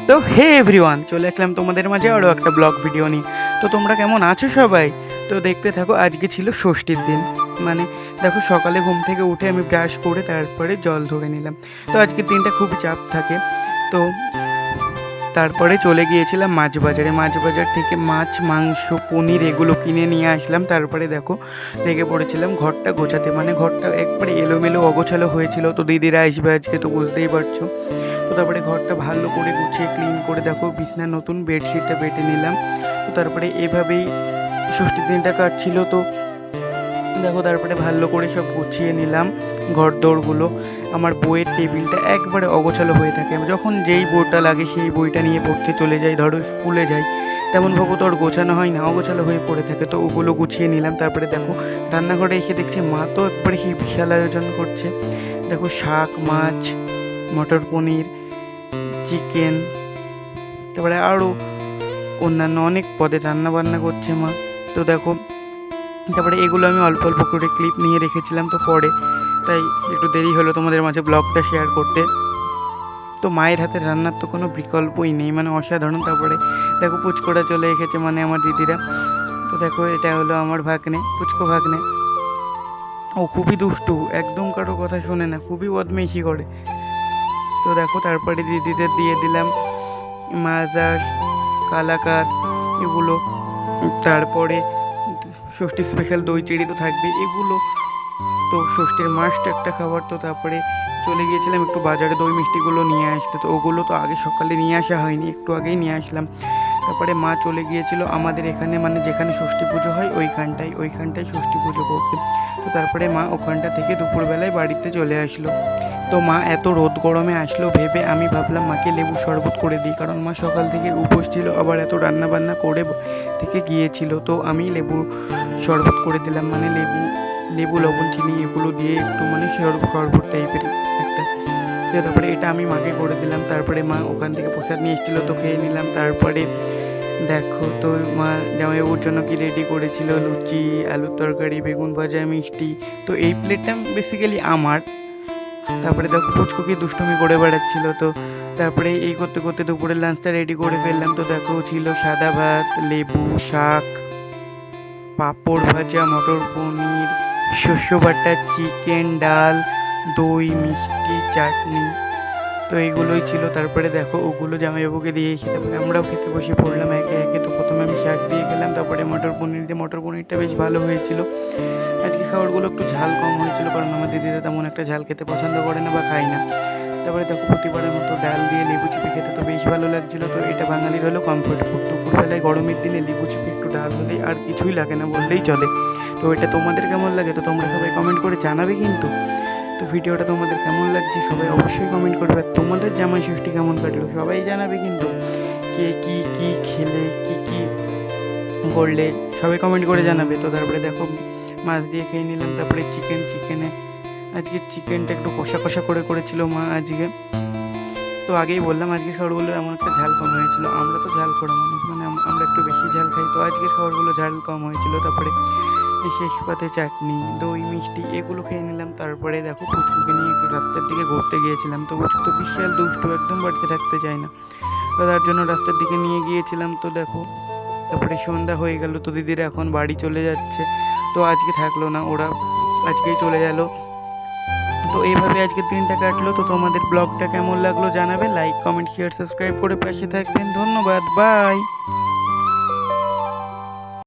তো হে এভরিওয়ান, চলে আসলাম তোমাদের মাঝে আরও একটা ব্লগ ভিডিও নিয়ে। তো তোমরা কেমন আছো সবাই? তো দেখতে থাকো। আজকে ছিল ষষ্ঠীর দিন, মানে দেখো সকালে ঘুম থেকে উঠে আমি ব্রাশ করে তারপরে জল ধরে নিলাম। তো আজকের দিনটা খুবই চাপ থাকে। তো তারপরে চলে গিয়েছিলাম মাছ বাজারে। মাছ বাজার থেকে মাছ, মাংস, পনির এগুলো কিনে নিয়ে আসলাম। তারপরে দেখো লেগে পড়েছিলাম ঘরটা গোছাতে, মানে ঘরটা একবারে এলোমেলো অগোছালো হয়েছিল। তো দিদিরা আসবে আজকে, তো বুঝতেই পারছো। তো তারপরে ঘরটা ভালো করে গুছিয়ে ক্লিন করে দেখো বিছনার নতুন বেডশিটটা বেটে নিলাম। তো তারপরে এভাবেই ষষ্ঠীর দিনটা কাটছিল। তো দেখো তারপরে ভালো করে সব গুছিয়ে নিলাম ঘর দৌড়গুলো। আমার বইয়ের টেবিলটা একবারে অগোছালো হয়ে থাকে, যখন যেই বইটা লাগে সেই বইটা নিয়ে পড়তে চলে যাই, ধরো স্কুলে যাই, তেমনভাবে তো আর গোছানো হয় না, অগোছালো হয়ে পড়ে থাকে। তো ওগুলো গুছিয়ে নিলাম। তারপরে দেখো রান্নাঘরে এসে দেখছি মা তো একবারে সেই বিশাল আয়োজন করছে। দেখো শাক, মাছ, মটর পনির, চিকেন, তারপরে আরও অন্যান্য অনেক পদের রান্না বান্না করছে মা। তো দেখো তারপরে এগুলো আমি অল্প অল্প করে ক্লিপ নিয়ে রেখেছিলাম, তো পরে তাই একটু দেরি হলো তোমাদের মাঝে ব্লগটা শেয়ার করতে। তো মায়ের হাতের রান্নার তো কোনো বিকল্পই নেই, মানে অসাধারণ। তারপরে দেখো পুচকোটা চলে এসেছে, মানে আমার দিদিরা। তো দেখো এটা হলো আমার ভাগ্নে, পুচকো ভাগ্নে। ও খুবই দুষ্টু, একদম কারো কথা শোনে না, খুবই বদমেশি করে। তো দেখো তারপরে দিদিদের দিয়ে দিলাম মাজা, কালাকাদ এগুলো। তারপরে ষষ্ঠী স্পেশাল দই চিড়ি তো থাকবে এগুলো, তো ষষ্ঠীর মাস্ট একটা খাবার। তো তারপরে চলে গিয়েছিলাম একটু বাজারে দই মিষ্টিগুলো নিয়ে আসতে। তো ওগুলো তো আগে সকালে নিয়ে আসা হয়নি, একটু আগেই নিয়ে আসলাম। তারপরে মা চলে গিয়েছিল আমাদের এখানে, মানে যেখানে ষষ্ঠী পুজো হয় ওইখানটায় ষষ্ঠী পুজো করতে। তো তারপরে মা ওখানটা থেকে দুপুরবেলায় বাড়িতে চলে আসলো। তো মা এত রোদ গরমে আসলো ভেবে আমি ভাবলাম মাকে লেবু শরবত করে দিই, কারণ মা সকাল থেকে উপোস ছিল, আবার এত রান্না বান্না করে থেকে গিয়েছিল। তো আমি লেবু শরবত করে দিলাম, মানে লেবু লবণ চিনি এগুলো দিয়ে একটু, মানে শরবত টাইপের একটা। তো তারপরে এটা আমি মাকে করে দিলাম। তারপরে মা ওখান থেকে প্রসাদ নিয়ে এসেছিলো, তো খেয়ে নিলাম। তারপরে দেখো তো মা জামাইবাবুর জন্য কি রেডি করেছিল, লুচি, আলুর তরকারি, বেগুন ভাজা, মিষ্টি। তো এই প্লেটটা বেসিক্যালি আমার। তারপরে দেখো পুচকু কি দুষ্টুমি করে বেড়াচ্ছিল। তো তারপরে এই করতে করতে দুপুরের লাঞ্চটা রেডি করে ফেললাম। তো দেখো ছিল সাদা ভাত, লেবু, শাক, পাঁপড় ভাজা, মটর পনির, শস্য বাটা, চিকেন, ডাল, দই, মিষ্টি, চাটনি। তো এইগুলোই ছিল। তারপরে দেখো ওগুলো জামাইবাবুকে দিয়ে এসে তারপরে আমরাও খেতে বসে পড়লাম একে একে। তো প্রথমে আমি শাক দিয়ে খেলাম, তারপরে মটর পনির দিয়ে। মটর পনিরটা বেশ ভালো হয়েছিল। আজকে খাবারগুলো একটু ঝাল কম হয়েছিল, কারণ আমার দিদিরা তেমন একটা ঝাল খেতে পছন্দ করে না বা খায় না। তারপরে দেখো প্রতিবারের মতো ডাল দিয়ে লেবু চিপে খেতে তো বেশ ভালো লাগছিলো। তো এটা বাঙালির হলো কমফোর্ট ফুড। দুপুরবেলায় গরমের দিনে লেবু চিপে একটু ডাল হলেই আর কিছুই লাগে না বললেই চলে। তো এটা তোমাদের কেমন লাগে তো তোমরা সবাই কমেন্ট করে জানাবে কিন্তু। তো ভিডিওটা তোমাদের কেমন লাগছে সবাই অবশ্যই কমেন্ট করবে। তোমাদের জামাই ষষ্ঠী কেমন কাটলো সবাই জানাবে কিন্তু। কে কী কী খেলে, কী কী করলে সবাই কমেন্ট করে জানাবে। তো তারপরে দেখো মাছ দিয়ে খেয়ে নিলাম। তারপরে চিকেনে আজকে চিকেনটা একটু কষা কষা করে করেছিল মা আজকে। তো আগেই বললাম আজকের খাবারগুলো এমন একটা ঝাল কম হয়েছিল। আমরা তো ঝাল করা মানুষ, মানে আমরা একটু বেশি ঝাল খাই। তো আজকের খাবারগুলো ঝাল কম হয়েছিল। তারপরে এই শেষ পাতে চাটনি, দই, মিষ্টি এগুলো খেয়ে নিলাম। তারপরে দেখো পুচকুকে নিয়ে একটু রাস্তার দিকে ঘুরতে গিয়েছিলাম। তো পুচকু তো বিশাল দুষ্টু, একদম বাড়িতে থাকতে চায় না। তো তার জন্য রাস্তার দিকে নিয়ে গিয়েছিলাম। তো দেখো তারপরে সন্ধ্যা হয়ে গেল। তো দিদিরা এখন বাড়ি চলে যাচ্ছে। তো আজকে থাকলো না, ওরা আজকেই চলে গেল। তো এইভাবে আজকের দিনটা কাটলো। তো তোমাদের ব্লগটা কেমন লাগলো জানাবে। লাইক, কমেন্ট, শেয়ার, সাবস্ক্রাইব করে পাশে থাকবেন। ধন্যবাদ, বাই।